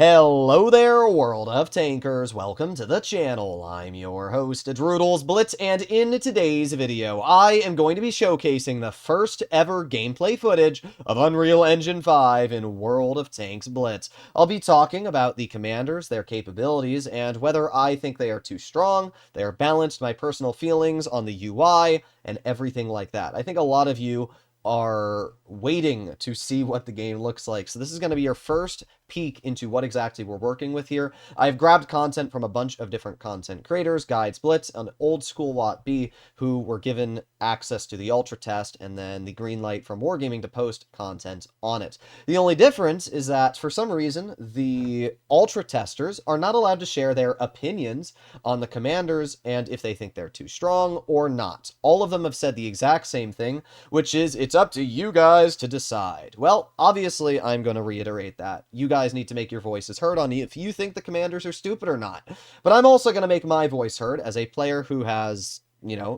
Hello there, world of tankers. Welcome to the channel. I'm your host, Droodles Blitz, and in today's video, I am going to be showcasing the first ever gameplay footage of Unreal Engine 5 in World of Tanks Blitz. I'll be talking about the commanders, their capabilities, and whether I think they are too strong, they are balanced, my personal feelings on the UI, and everything like that. I think a lot of you are waiting to see what the game looks like. So this is going to be your first peek into what exactly we're working with here. I've grabbed content from a bunch of different content creators, Guides Blitz, and old school Wotb, who were given access to the Ultra Test and then the green light from Wargaming to post content on it. The only difference is that, for some reason, the Ultra Testers are not allowed to share their opinions on the commanders and if they think they're too strong or not. All of them have said the exact same thing, which is, it's up to you guys to decide. Well, obviously, I'm going to reiterate that. You guys need to make your voices heard on if you think the commanders are stupid or not. But I'm also going to make my voice heard as a player who has,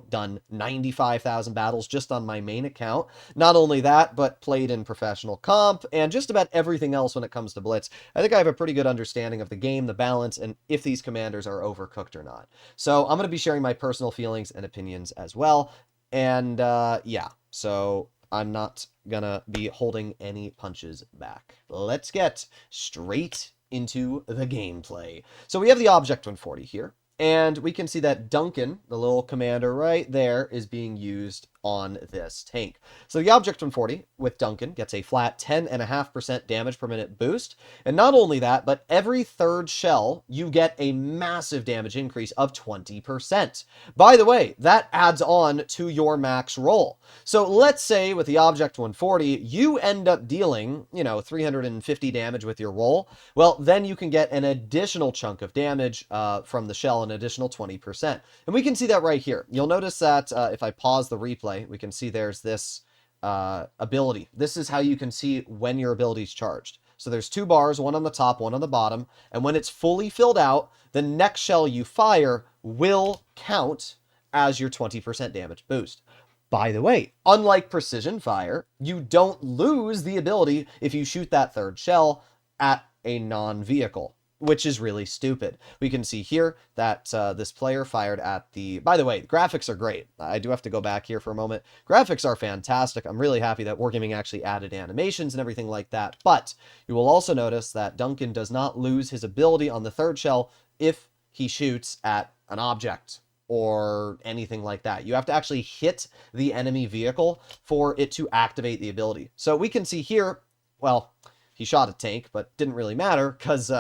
done 95,000 battles just on my main account. Not only that, but played in professional comp and just about everything else when it comes to Blitz. I think I have a pretty good understanding of the game, the balance, and if these commanders are overcooked or not. So I'm going to be sharing my personal feelings and opinions as well. And yeah, so I'm not gonna be holding any punches back. Let's get straight into the gameplay. So we have the Object 140 here, and we can see that Duncan, the little commander right there, is being used on this tank. So the Object 140 with Duncan gets a flat 10.5% damage per minute boost. And not only that, but every third shell, you get a massive damage increase of 20%. By the way, that adds on to your max roll. So let's say with the Object 140, you end up dealing, 350 damage with your roll. Well, then you can get an additional chunk of damage from the shell, an additional 20%. And we can see that right here. You'll notice that if I pause the replay, we can see there's this ability. This is how you can see when your ability is charged. So there's two bars, one on the top, one on the bottom, and when it's fully filled out, the next shell you fire will count as your 20% damage boost. By the way, unlike precision fire, you don't lose the ability if you shoot that third shell at a non-vehicle, which is really stupid. We can see here that this player fired at the... By the way, graphics are great. I do have to go back here for a moment. Graphics are fantastic. I'm really happy that Wargaming actually added animations and everything like that. But you will also notice that Duncan does not lose his ability on the third shell if he shoots at an object or anything like that. You have to actually hit the enemy vehicle for it to activate the ability. So we can see here, well, he shot a tank, but didn't really matter because,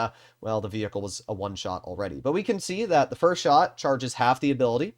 well, the vehicle was a one-shot already. But we can see that the first shot charges half the ability,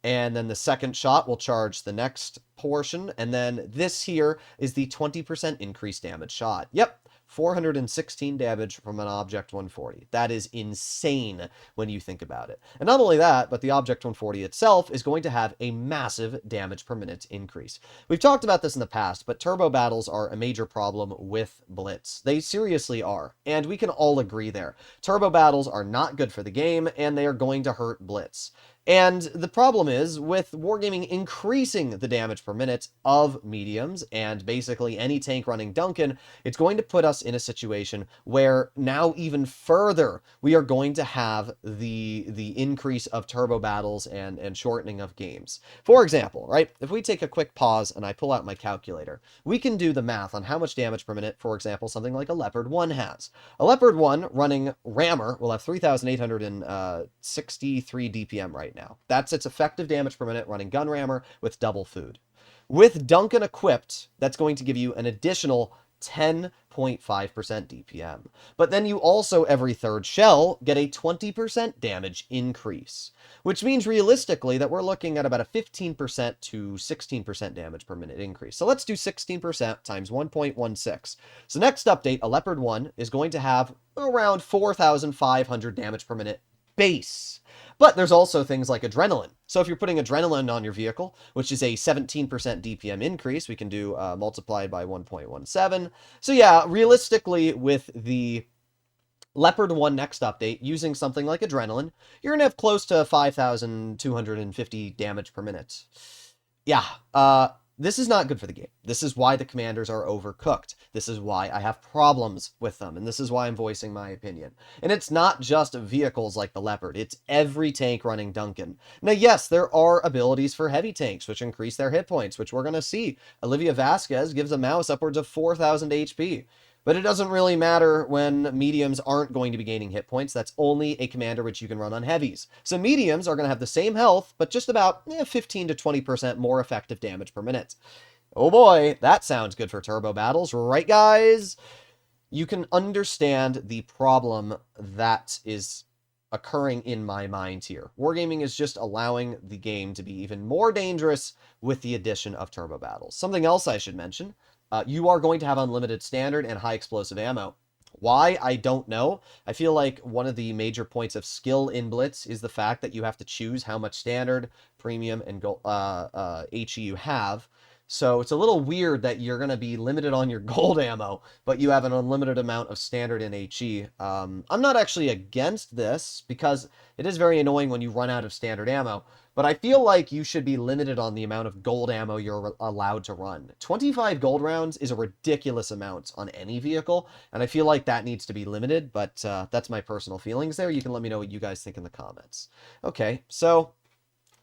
and then the second shot will charge the next portion, and then this here is the 20% increased damage shot. Yep, 416 damage from an Object 140. That is insane when you think about it. And not only that, but the Object 140 itself is going to have a massive damage per minute increase. We've talked about this in the past, but turbo battles are a major problem with Blitz. They seriously are, and we can all agree there. Turbo battles are not good for the game, and they are going to hurt Blitz. And the problem is, with Wargaming increasing the damage per minute of mediums, and basically any tank running Duncan, it's going to put us in a situation where now even further, we are going to have the increase of turbo battles and shortening of games. For example, right, if we take a quick pause and I pull out my calculator, we can do the math on how much damage per minute, for example, something like a Leopard 1 has. A Leopard 1 running Rammer will have 3,863 DPM right now. That's its effective damage per minute running Gun Rammer with double food. With Duncan equipped, that's going to give you an additional 10.5% DPM. But then you also, every third shell, get a 20% damage increase, which means realistically that we're looking at about a 15% to 16% damage per minute increase. So let's do 16% times 1.16. So next update, a Leopard 1 is going to have around 4,500 damage per minute base. But there's also things like adrenaline. So if you're putting adrenaline on your vehicle, which is a 17% DPM increase, we can do multiplied by 1.17. So yeah, realistically, with the Leopard 1 next update, using something like adrenaline, you're going to have close to 5,250 damage per minute. Yeah, This is not good for the game. This is why the commanders are overcooked. This is why I have problems with them, and this is why I'm voicing my opinion. And it's not just vehicles like the Leopard, it's every tank running Duncan. Now, yes, there are abilities for heavy tanks, which increase their hit points, which we're going to see. Olivia Vasquez gives a mouse upwards of 4,000 HP. But it doesn't really matter when mediums aren't going to be gaining hit points. That's only a commander which you can run on heavies. So mediums are going to have the same health, but just about 15 to 20% more effective damage per minute. Oh boy, that sounds good for turbo battles, right guys? You can understand the problem that is occurring in my mind here. Wargaming is just allowing the game to be even more dangerous with the addition of turbo battles. Something else I should mention. You are going to have unlimited standard and high explosive ammo. Why? I don't know. I feel like one of the major points of skill in Blitz is the fact that you have to choose how much standard, premium, and HE you have. So it's a little weird that you're going to be limited on your gold ammo, but you have an unlimited amount of standard and HE. I'm not actually against this because it is very annoying when you run out of standard ammo, but I feel like you should be limited on the amount of gold ammo you're allowed to run. 25 gold rounds is a ridiculous amount on any vehicle, and I feel like that needs to be limited, but that's my personal feelings there. You can let me know what you guys think in the comments. Okay, so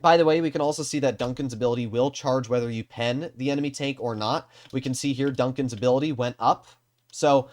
by the way, we can also see that Duncan's ability will charge whether you pen the enemy tank or not. We can see here Duncan's ability went up. So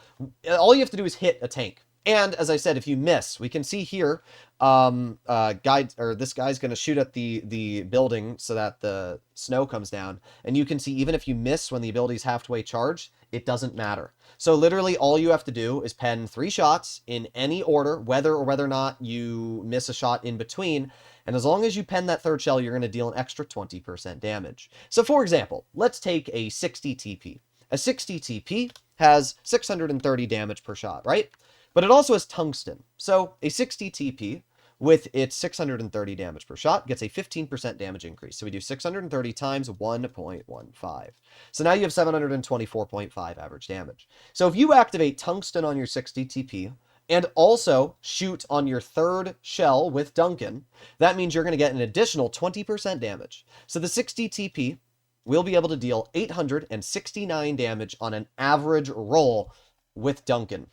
all you have to do is hit a tank. And as I said, if you miss, we can see here, this guy's going to shoot at the building so that the snow comes down. And you can see even if you miss when the ability is halfway charged, it doesn't matter. So literally all you have to do is pen 3 shots in any order, whether or not you miss a shot in between. And as long as you pen that 3rd shell, you're going to deal an extra 20% damage. So for example, let's take a 60 TP. A 60 TP has 630 damage per shot, right? But it also has tungsten. So a 60 TP with its 630 damage per shot gets a 15% damage increase. So we do 630 times 1.15. So now you have 724.5 average damage. So if you activate tungsten on your 60 TP, and also shoot on your 3rd shell with Duncan, that means you're going to get an additional 20% damage. So the 60 TP will be able to deal 869 damage on an average roll with Duncan.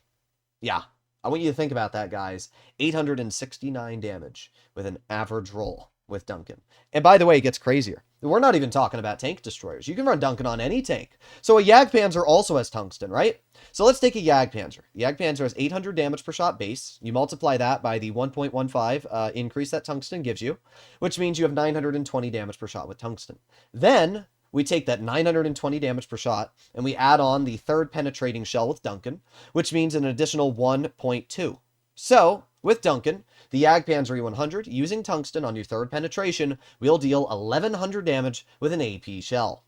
Yeah, I want you to think about that, guys. 869 damage with an average roll with Duncan. And by the way, it gets crazier. We're not even talking about tank destroyers. You can run Duncan on any tank. So a Jagdpanzer also has tungsten, right? So let's take a Jagdpanzer. Jagdpanzer has 800 damage per shot base. You multiply that by the 1.15 increase that tungsten gives you, which means you have 920 damage per shot with tungsten. Then we take that 920 damage per shot and we add on the 3rd penetrating shell with Duncan, which means an additional 1.2. So with Duncan, the Jagdpanzer E100, using tungsten on your 3rd penetration, will deal 1100 damage with an AP shell.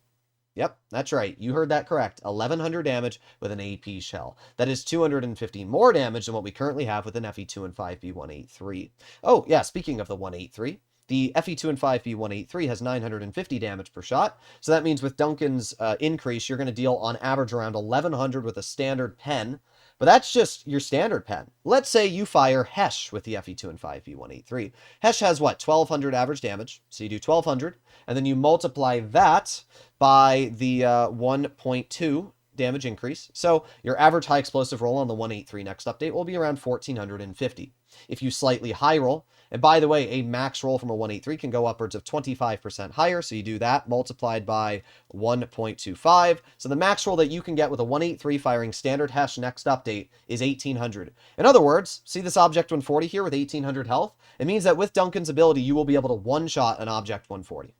Yep, that's right. You heard that correct. 1100 damage with an AP shell. That is 250 more damage than what we currently have with an FE2 and 5B183. Oh, yeah, speaking of the 183, the FE2 and 5B183 has 950 damage per shot. So that means with Duncan's increase, you're going to deal on average around 1100 with a standard pen. But that's just your standard pen. Let's say you fire Hesh with the FE2 and 5B183. Hesh has what? 1200 average damage. So you do 1200, and then you multiply that by the 1.2 damage increase. So your average high explosive roll on the 183 next update will be around 1450. If you slightly high roll, and by the way, a max roll from a 183 can go upwards of 25% higher, so you do that multiplied by 1.25. So the max roll that you can get with a 183 firing standard Hesh next update is 1800. In other words, see this Object 140 here with 1800 health? It means that with Duncan's ability, you will be able to one-shot an Object 140.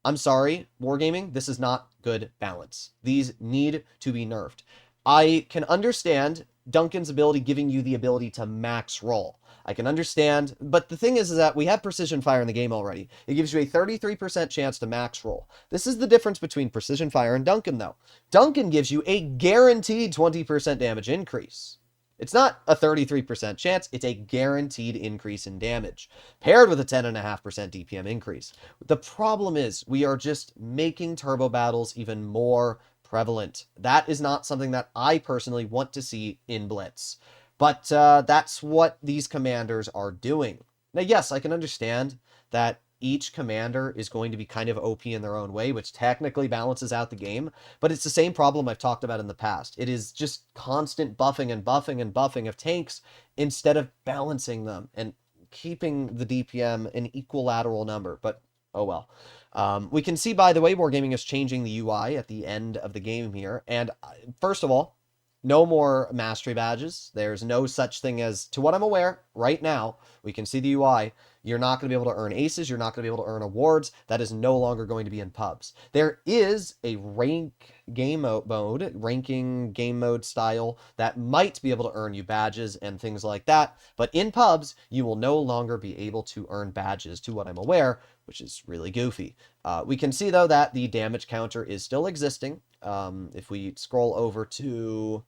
I'm sorry, Wargaming, this is not good balance. These need to be nerfed. I can understand Duncan's ability giving you the ability to max roll. I can understand, but the thing is that we have precision fire in the game already. It gives you a 33% chance to max roll. This is the difference between precision fire and Duncan, though. Duncan gives you a guaranteed 20% damage increase. It's not a 33% chance, it's a guaranteed increase in damage, paired with a 10.5% DPM increase. The problem is, we are just making turbo battles even more prevalent. That is not something that I personally want to see in Blitz. But that's what these commanders are doing. Now, yes, I can understand that each commander is going to be kind of OP in their own way, which technically balances out the game, but it's the same problem I've talked about in the past. It is just constant buffing and buffing and buffing of tanks instead of balancing them and keeping the DPM an equilateral number, but oh well. We can see, by the way, Wargaming is changing the UI at the end of the game here, and first of all, no more mastery badges. There's no such thing as, to what I'm aware, right now, we can see the UI, you're not going to be able to earn aces, you're not going to be able to earn awards. That is no longer going to be in pubs. There is a ranking game mode style that might be able to earn you badges and things like that, but in pubs, you will no longer be able to earn badges, to what I'm aware, which is really goofy. We can see, though, that the damage counter is still existing. If we scroll over to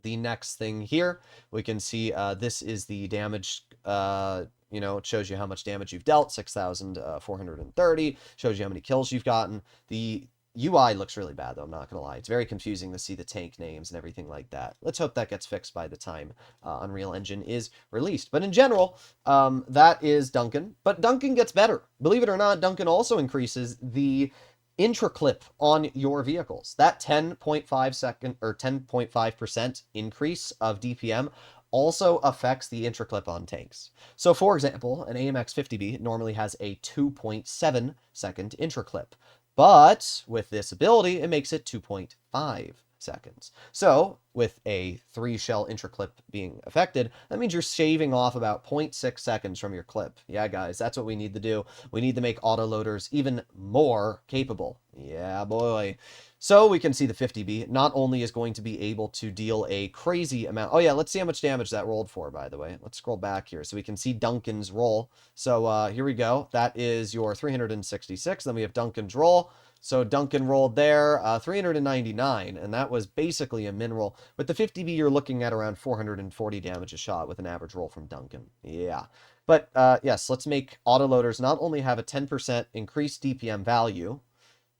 the next thing here, we can see this is the damage, it shows you how much damage you've dealt, 6,430, shows you how many kills you've gotten. The UI looks really bad, though, I'm not going to lie. It's very confusing to see the tank names and everything like that. Let's hope that gets fixed by the time Unreal Engine is released. But in general, that is Duncan. But Duncan gets better. Believe it or not, Duncan also increases the intra-clip on your vehicles. That 10.5% increase of DPM also affects the intra-clip on tanks. So for example, an AMX 50B normally has a 2.7 second intra-clip, but with this ability, it makes it 2.5 seconds. So with a 3-shell intra-clip being affected, that means you're shaving off about 0.6 seconds from your clip. Yeah, guys, that's what we need to do. We need to make autoloaders even more capable. Yeah, boy. So we can see the 50B not only is going to be able to deal a crazy amount. Oh yeah, let's see how much damage that rolled for, by the way. Let's scroll back here so we can see Duncan's roll. So here we go. That is your 366. Then we have Duncan's roll. So Duncan rolled there, 399, and that was basically a min roll. With the 50B, you're looking at around 440 damage a shot with an average roll from Duncan. Yeah. But yes, let's make autoloaders not only have a 10% increased DPM value,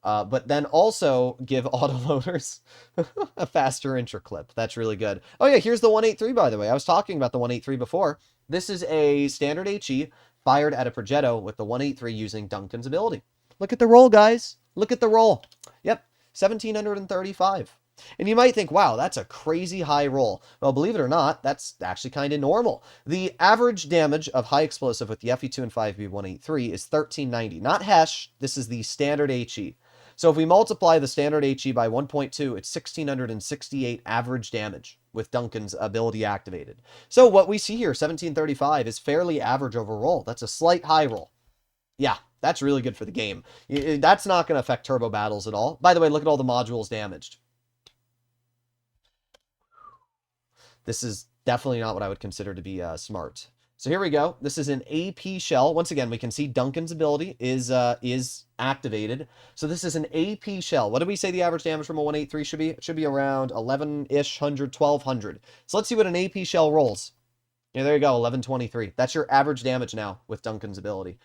but then also give autoloaders a faster intra-clip. That's really good. Oh yeah, here's the 183, by the way. I was talking about the 183 before. This is a standard HE fired at a Progetto with the 183 using Duncan's ability. Look at the roll, guys. Look at the roll. Yep, 1,735. And you might think, wow, that's a crazy high roll. Well, believe it or not, that's actually kind of normal. The average damage of high explosive with the FE2 and 5B 183 is 1,390. Not Hesh, this is the standard HE. So if we multiply the standard HE by 1.2, it's 1,668 average damage with Duncan's ability activated. So what we see here, 1,735, is fairly average overall. That's a slight high roll. Yeah, that's really good for the game. That's not going to affect turbo battles at all. By the way, look at all the modules damaged. This is definitely not what I would consider to be smart. So here we go. This is an AP shell. Once again, we can see Duncan's ability is activated. So this is an AP shell. What did we say the average damage from a 183 should be? It should be around 11-ish, 100, 1,200. So let's see what an AP shell rolls. Yeah, there you go, 1123. That's your average damage now with Duncan's ability.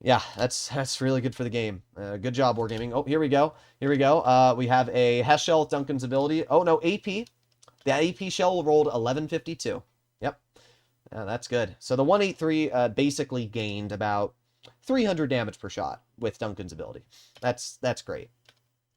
Yeah, that's really good for the game. Good job, Wargaming. Oh, here we go. Here we go. We have a Hesh shell with Duncan's ability. Oh, no, AP. The AP shell rolled 1152. Yep. That's good. So the 183 basically gained about 300 damage per shot with Duncan's ability. That's great.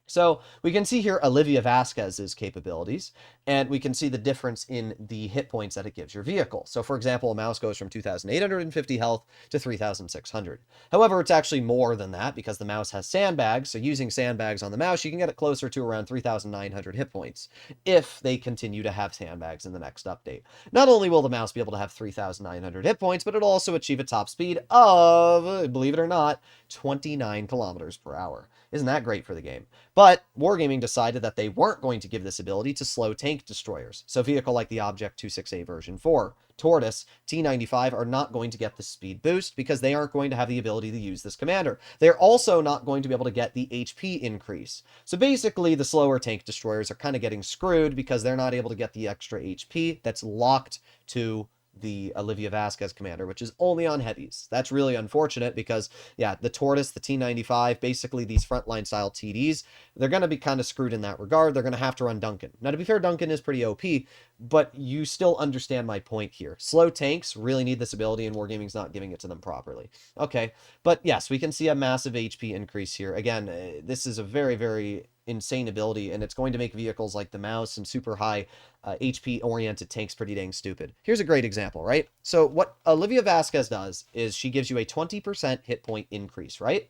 So we can see here Olivia Vasquez's capabilities, and we can see the difference in the hit points that it gives your vehicle. So for example, a mouse goes from 2,850 health to 3,600. However, it's actually more than that because the mouse has sandbags, so using sandbags on the mouse, you can get it closer to around 3,900 hit points if they continue to have sandbags in the next update. Not only will the mouse be able to have 3,900 hit points, but it'll also achieve a top speed of, believe it or not, 29 kilometers per hour. Isn't that great for the game? But Wargaming decided that they weren't going to give this ability to slow tank destroyers. So vehicle like the Object 26A version 4, Tortoise, T95 are not going to get the speed boost because they aren't going to have the ability to use this commander. They're also not going to be able to get the HP increase. So basically the slower tank destroyers are kind of getting screwed because they're not able to get the extra HP that's locked to the Olivia Vasquez commander, which is only on heavies. That's really unfortunate because, yeah, the Tortoise, the T95, basically these frontline style TDs, they're going to be kind of screwed in that regard. They're going to have to run Duncan. Now, to be fair, Duncan is pretty OP, but you still understand my point here. Slow tanks really need this ability, and Wargaming's not giving it to them properly. Okay, but yes, we can see a massive HP increase here. Again, this is a very, very insane ability, and it's going to make vehicles like the Mouse and super high HP-oriented tanks pretty dang stupid. Here's a great example, right? So what Olivia Vasquez does is she gives you a 20% hit point increase, right?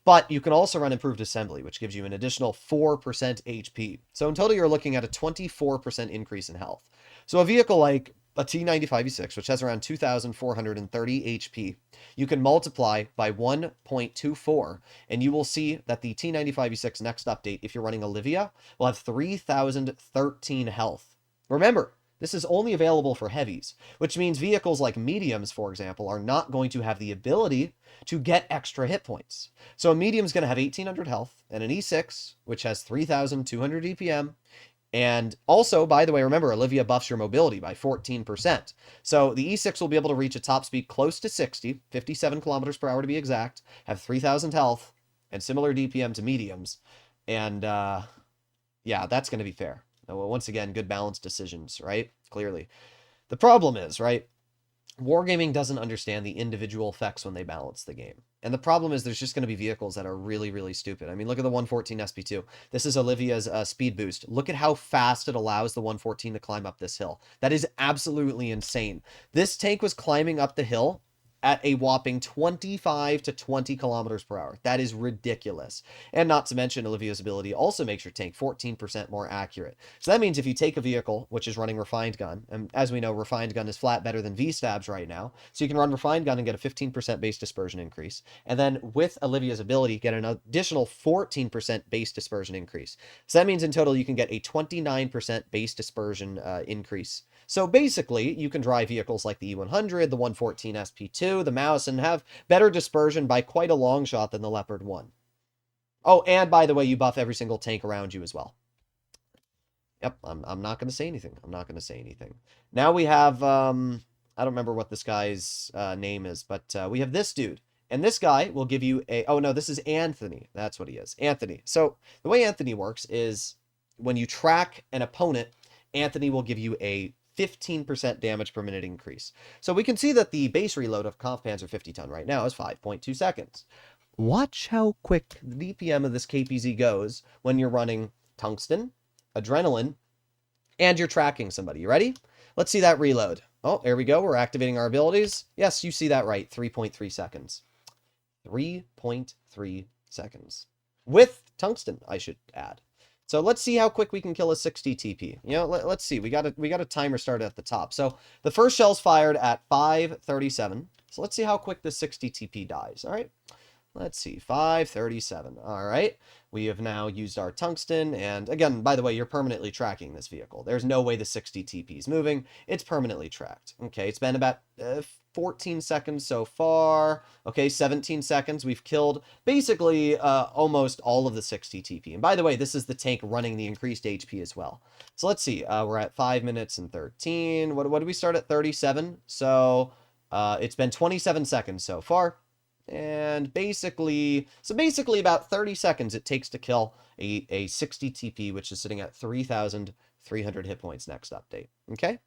But you can also run Improved Assembly, which gives you an additional 4% HP. So in total, you're looking at a 24% increase in health. So a vehicle like a T95E6, which has around 2,430 HP, you can multiply by 1.24, and you will see that the T95E6 next update, if you're running Olivia, will have 3,013 health. Remember, this is only available for heavies, which means vehicles like mediums, for example, are not going to have the ability to get extra hit points. So a medium is going to have 1,800 health, and an E6, which has 3,200 DPM, and also, by the way, remember, Olivia buffs your mobility by 14%. So the E6 will be able to reach a top speed close to 60, 57 kilometers per hour to be exact, have 3,000 health, and similar DPM to mediums. And yeah, that's going to be fair. Now, once again, good balanced decisions, right? Clearly. The problem is, right, Wargaming doesn't understand the individual effects when they balance the game. And the problem is there's just going to be vehicles that are really, really stupid. I mean, look at the 114 SP2. This is Olivia's speed boost. Look at how fast it allows the 114 to climb up this hill. That is absolutely insane. This tank was climbing up the hill at a whopping 25 to 20 kilometers per hour. That is ridiculous. And not to mention, Olivia's ability also makes your tank 14% more accurate. So that means if you take a vehicle, which is running Refined Gun, and as we know, Refined Gun is flat better than V-Stabs right now, so you can run Refined Gun and get a 15% base dispersion increase. And then with Olivia's ability, get an additional 14% base dispersion increase. So that means in total, you can get a 29% base dispersion increase. So basically, you can drive vehicles like the E100, the 114 SP2, the Mouse, and have better dispersion by quite a long shot than the Leopard 1. Oh, and by the way, you buff every single tank around you as well. Yep, I'm not going to say anything. I'm not going to say anything. Now we have, I don't remember what this guy's name is, but we have this dude. And this guy will give you a, oh no, this is Anthony. That's what he is, Anthony. So the way Anthony works is when you track an opponent, Anthony will give you a 15% damage per minute increase. So we can see that the base reload of Kampfpanzer 50 ton right now is 5.2 seconds. Watch how quick the DPM of this KPZ goes when you're running Tungsten, Adrenaline, and you're tracking somebody. You ready? Let's see that reload. Oh, there we go. We're activating our abilities. Yes, you see that right. 3.3 seconds. 3.3 seconds. With Tungsten, I should add. So let's see how quick we can kill a 60 TP. You know, let's see. We got a timer started at the top. So the first shell's fired at 5:37. So let's see how quick the 60 TP dies. All right. Let's see. 5:37. All right. We have now used our Tungsten. And again, by the way, you're permanently tracking this vehicle. There's no way the 60 TP is moving. It's permanently tracked. Okay. It's been about 14 seconds so far. Okay, 17 seconds. We've killed basically almost all of the 60 TP. And by the way, this is the tank running the increased HP as well. So let's see. We're at 5 minutes and 13. What did we start at? 37. So it's been 27 seconds so far. And basically about 30 seconds it takes to kill a 60 TP, which is sitting at 3,300 hit points next update. Okay?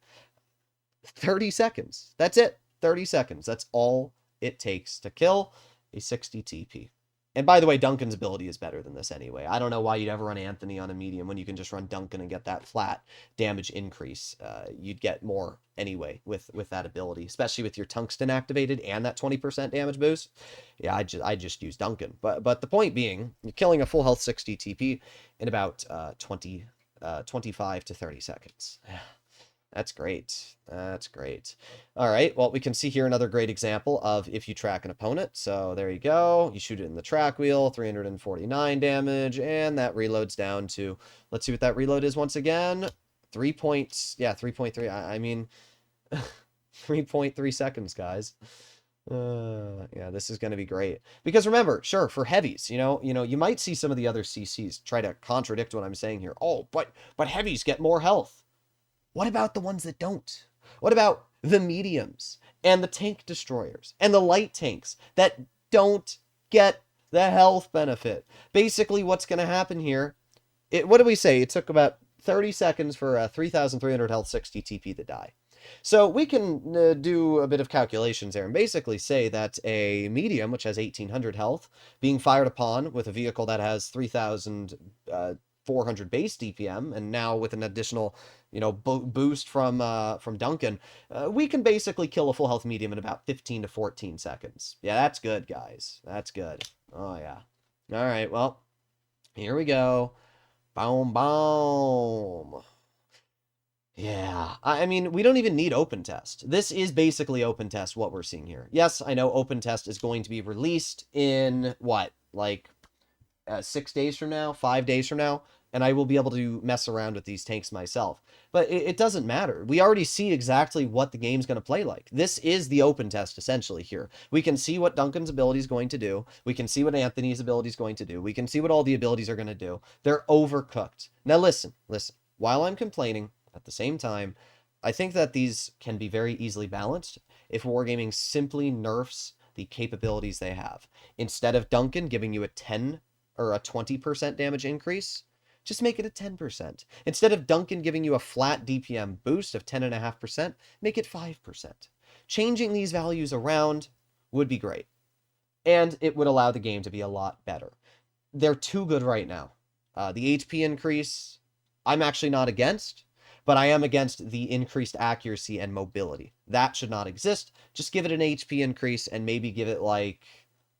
30 seconds. That's it. 30 seconds. That's all it takes to kill a 60 TP. And by the way, Duncan's ability is better than this anyway. I don't know why you'd ever run Anthony on a medium when you can just run Duncan and get that flat damage increase. You'd get more anyway with that ability, especially with your Tungsten activated and that 20% damage boost. Yeah, I just use Duncan. But the point being, you're killing a full health 60 TP in about 25 to 30 seconds. That's great. That's great. All right. Well, we can see here another great example of if you track an opponent. So there you go. You shoot it in the track wheel, 349 damage, and that reloads down to, let's see what that reload is once again. 3.3. I mean, 3.3 seconds, guys. Yeah, this is going to be great. Because remember, sure, for heavies, you might see some of the other CCs try to contradict what I'm saying here. Oh, but heavies get more health. What about the ones that don't? What about the mediums and the tank destroyers and the light tanks that don't get the health benefit? Basically, what's going to happen here, what did we say? It took about 30 seconds for a 3,300 health 60 TP to die. So we can do a bit of calculations there and basically say that a medium, which has 1,800 health, being fired upon with a vehicle that has 3,400 base DPM, and now with an additional, boost from Duncan, we can basically kill a full health medium in about 15 to 14 seconds. Yeah, that's good, guys. That's good. Oh, yeah. All right, well, here we go. Boom, boom. Yeah, I mean, we don't even need open test. This is basically open test, what we're seeing here. Yes, I know open test is going to be released in, what, like 6 days from now, 5 days from now, and I will be able to mess around with these tanks myself. But it doesn't matter. We already see exactly what the game's going to play like. This is the open test, essentially, here. We can see what Duncan's ability is going to do. We can see what Anthony's ability is going to do. We can see what all the abilities are going to do. They're overcooked. Now, listen. While I'm complaining, at the same time, I think that these can be very easily balanced if Wargaming simply nerfs the capabilities they have. Instead of Duncan giving you a 10 or a 20% damage increase, just make it a 10%. Instead of Duncan giving you a flat DPM boost of 10.5%, make it 5%. Changing these values around would be great, and it would allow the game to be a lot better. They're too good right now. The HP increase, I'm actually not against, but I am against the increased accuracy and mobility. That should not exist. Just give it an HP increase and maybe give it like,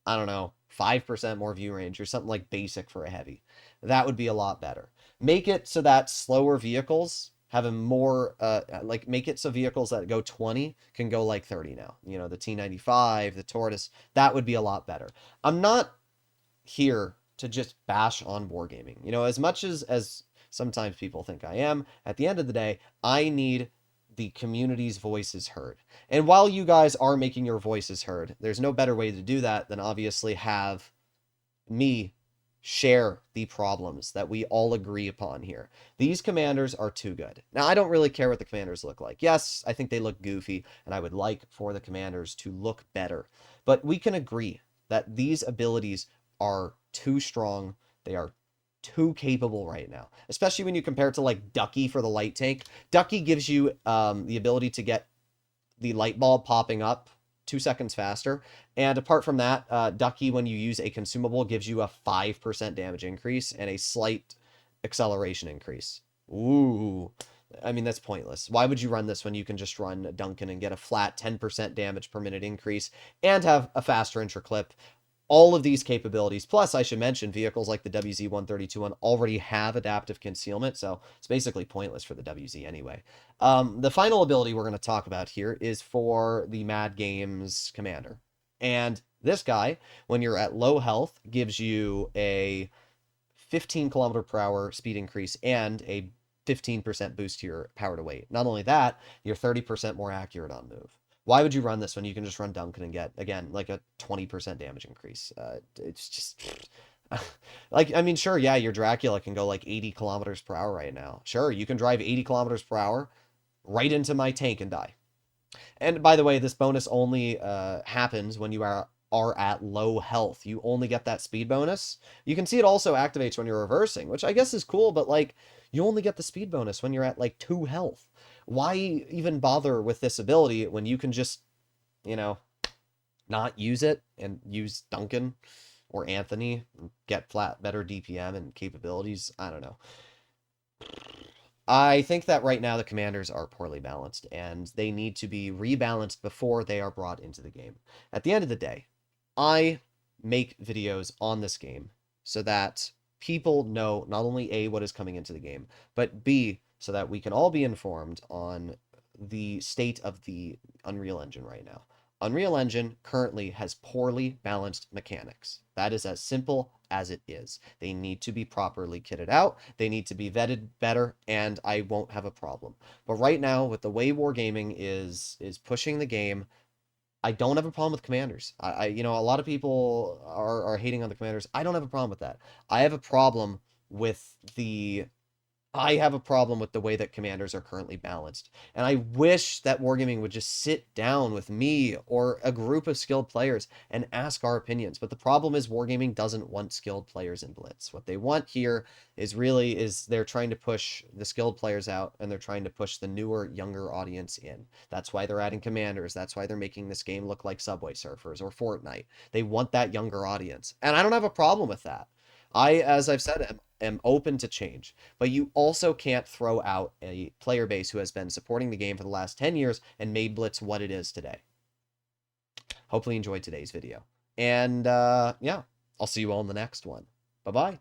I don't know, 5% more view range or something like basic for a heavy. That would be a lot better. Make it so that slower vehicles have a more, make it so vehicles that go 20 can go like 30 now. The T95, the Tortoise, that would be a lot better. I'm not here to just bash on Wargaming. As much as sometimes people think I am, at the end of the day, I need the community's voices heard. And while you guys are making your voices heard, there's no better way to do that than obviously have me share the problems that we all agree upon here. These commanders are too good. Now, I don't really care what the commanders look like. Yes, I think they look goofy, and I would like for the commanders to look better. But we can agree that these abilities are too strong. They are too capable right now, especially when you compare it to like Ducky for the light tank. Ducky gives you the ability to get the light bulb popping up 2 seconds faster, and apart from that, Ducky, when you use a consumable, gives you a 5% damage increase and a slight acceleration increase. Ooh, I mean, that's pointless. Why would you run this when you can just run Duncan and get a flat 10% damage per minute increase and have a faster intra-clip? All of these capabilities, plus I should mention vehicles like the WZ-132 already have adaptive concealment, so it's basically pointless for the WZ anyway. The final ability we're going to talk about here is for the Mad Games commander. And this guy, when you're at low health, gives you a 15 kilometer per hour speed increase and a 15% boost to your power to weight. Not only that, you're 30% more accurate on move. Why would you run this when you can just run Duncan and get, again, like a 20% damage increase? It's just... like, I mean, sure, yeah, your Dracula can go like 80 kilometers per hour right now. Sure, you can drive 80 kilometers per hour right into my tank and die. And by the way, this bonus only happens when you are at low health. You only get that speed bonus. You can see it also activates when you're reversing, which I guess is cool, but like, you only get the speed bonus when you're at like 2 health. Why even bother with this ability when you can just, not use it and use Duncan or Anthony and get better DPM and capabilities? I don't know. I think that right now the commanders are poorly balanced and they need to be rebalanced before they are brought into the game. At the end of the day, I make videos on this game so that people know not only A, what is coming into the game, but B, so that we can all be informed on the state of the Unreal Engine right now. Unreal Engine currently has poorly balanced mechanics. That is as simple as it is. They need to be properly kitted out, they need to be vetted better, and I won't have a problem. But right now, with the way Wargaming is pushing the game, I don't have a problem with commanders. A lot of people are hating on the commanders. I don't have a problem with that. I have a problem with the I have a problem with the way that commanders are currently balanced. And I wish that Wargaming would just sit down with me or a group of skilled players and ask our opinions. But the problem is Wargaming doesn't want skilled players in Blitz. What they want here is they're trying to push the skilled players out and they're trying to push the newer, younger audience in. That's why they're adding commanders. That's why they're making this game look like Subway Surfers or Fortnite. They want that younger audience. And I don't have a problem with that. As I've said, am open to change. But you also can't throw out a player base who has been supporting the game for the last 10 years and made Blitz what it is today. Hopefully you enjoyed today's video. And yeah, I'll see you all in the next one. Bye-bye.